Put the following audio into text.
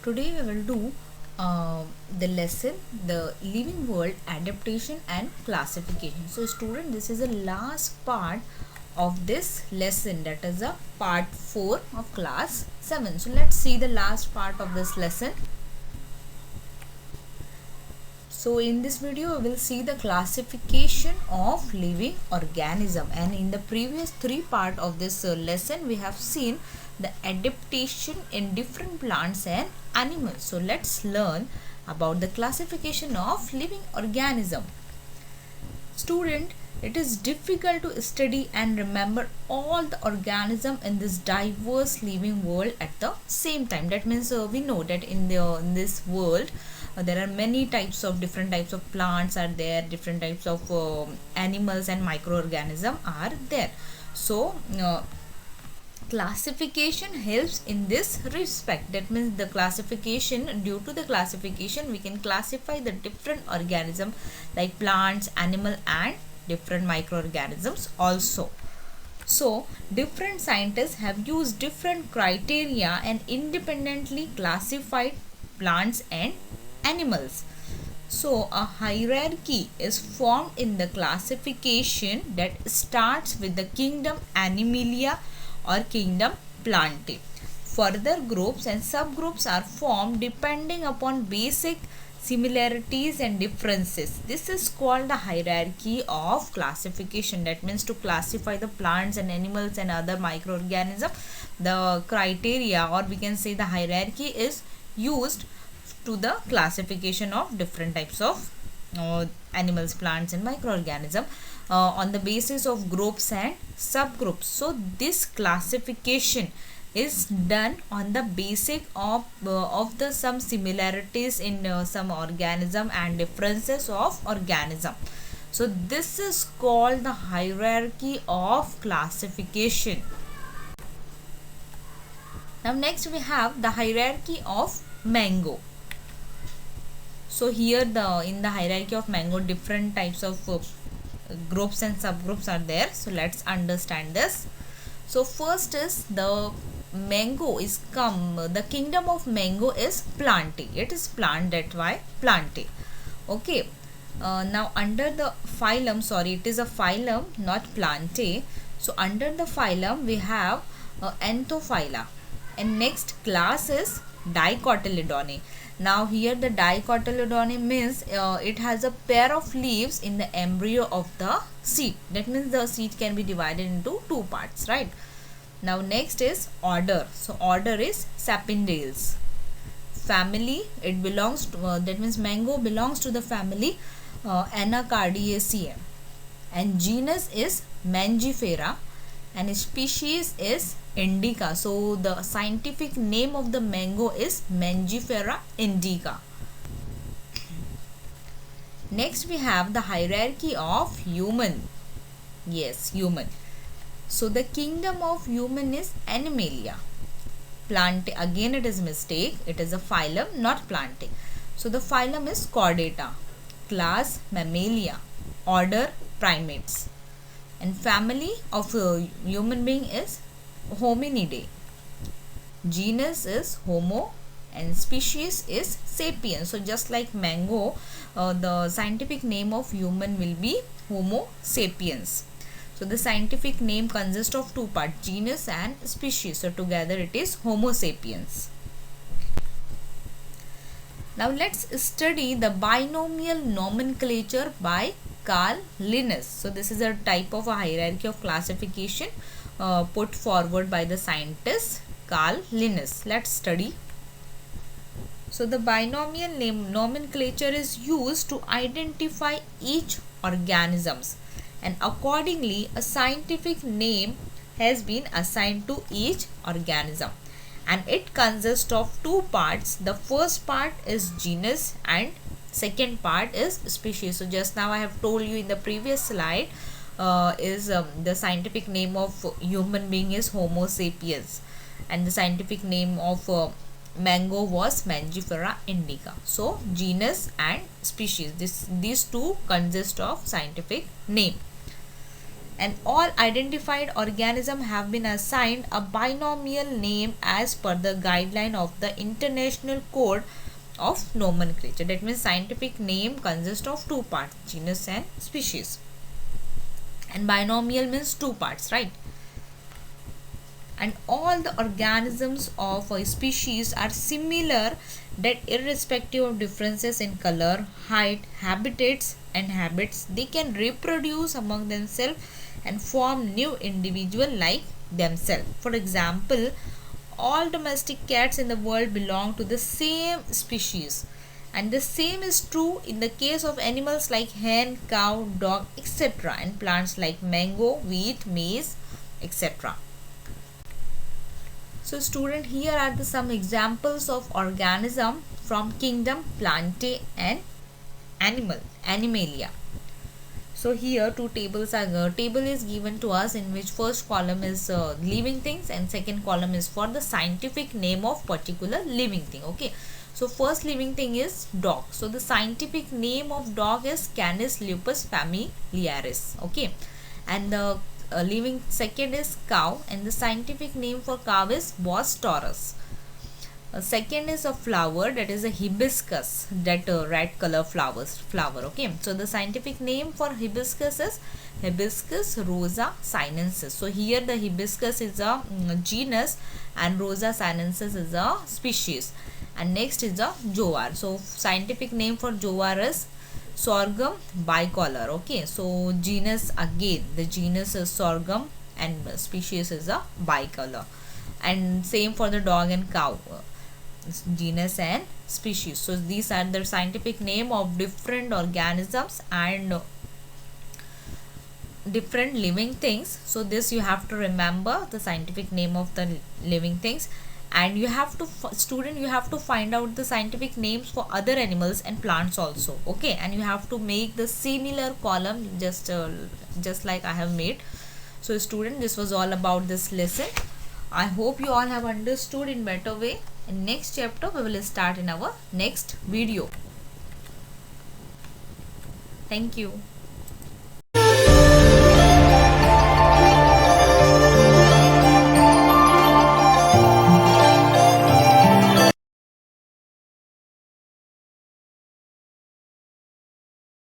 Today we will do the lesson the living world adaptation and classification. So student, this is the last part of this lesson, that is a part 4 of class 7. So let's see the last part of this lesson. So in this video we will see the classification of living organism, and in the previous 3 part of this lesson we have seen the adaptation in different plants and animals. So let's learn about the classification of living organism. Student, it is difficult to study and remember all the organism in this diverse living world at the same time. That means we know that in this world there are many types of different types of plants are there, different types of animals and microorganisms are there. So classification helps in this respect. That means the classification, due to the classification we can classify the different organisms like plants, animal and different microorganisms also. So different scientists have used different criteria and independently classified plants and animals. So a hierarchy is formed in the classification that starts with the kingdom Animalia or kingdom Plantae. Further groups and subgroups are formed depending upon basic similarities and differences. This is called the hierarchy of classification. That means to classify the plants and animals and other microorganisms, the criteria, or we can say the hierarchy, is used to the classification of different types of animals, plants and microorganisms on the basis of groups and subgroups. So this classification is done on the basic of the some similarities in some organism and differences of organism. So this is called the hierarchy of classification. Now next we have the hierarchy of mango. So here in the hierarchy of mango different types of groups and subgroups are there. So let's understand this. So first is the mango is the kingdom of mango is Plantae. It is plant, that's why Plantae. Okay. Now under the phylum, sorry, it is a phylum, not Plantae. So under the phylum we have Anthophylla, and next class is Dicotyledone. Now here the Dicotyledone means it has a pair of leaves in the embryo of the seed. That means the seed can be divided into 2 parts, right? Now next is order. So order is Sapindales. Family, it belongs to that means mango belongs to the family Anacardiaceae, and genus is Mangifera, and species is Indica. So the scientific name of the mango is Mangifera indica. Next we have the hierarchy of human. Yes, human. So the kingdom of human is Animalia. Plantae, again it is mistake, it is a phylum, not Plantae. So the phylum is Chordata, class Mammalia, order Primates, and family of human being is Hominidae. Genus is Homo and species is Sapiens. So just like mango, the scientific name of human will be Homo sapiens. So the scientific name consists of 2 parts, genus and species. So together it is Homo sapiens. Now let's study the binomial nomenclature by Carl Linnaeus. So this is a type of a hierarchy of classification put forward by the scientist Carl Linnaeus. Let's study. So the binomial nomenclature is used to identify each organisms, and accordingly a scientific name has been assigned to each organism, and it consists of 2 parts. The first part is genus and second part is species. So just now I have told you in the previous slide the scientific name of human being is Homo sapiens, and the scientific name of mango was Mangifera indica. So genus and species, these 2 consist of scientific name. and all identified organisms have been assigned a binomial name as per the guideline of the International Code of Nomenclature. That means scientific name consists of two parts, genus and species, and binomial means two parts, right? And all the organisms of a species are similar, that irrespective of differences in color, height, habitats and habits, they can reproduce among themselves and form new individual like themselves. For example, all domestic cats in the world belong to the same species, and the same is true in the case of animals like hen, cow, dog, etc., and plants like mango, wheat, maize, etc. So student, here are the some examples of organism from kingdom Plantae and Animalia. So here two tables are table is given to us, in which first column is living things and second column is for the scientific name of particular living thing. Okay, so first living thing is dog. So the scientific name of dog is Canis lupus familiaris. Okay, and the living second is cow, and the scientific name for cow is Bos taurus. Second is a flower, that is a hibiscus, that red color flower. Okay, so the scientific name for hibiscus is Hibiscus rosa sinensis. So here the hibiscus is a genus and Rosa sinensis is a species. And next is a jowar. So scientific name for jowar is Sorghum bicolor. Okay, so genus, again the genus is sorghum and species is a bicolor. And same for the dog and cow, genus and species. So these are the scientific name of different organisms and different living things. So this you have to remember, the scientific name of the living things, and you have to student, you have to find out the scientific names for other animals and plants also. Okay, and you have to make the similar column just like I have made. So student, this was all about this lesson. I hope you all have understood in better way. In next chapter we will start in our next video. Thank you.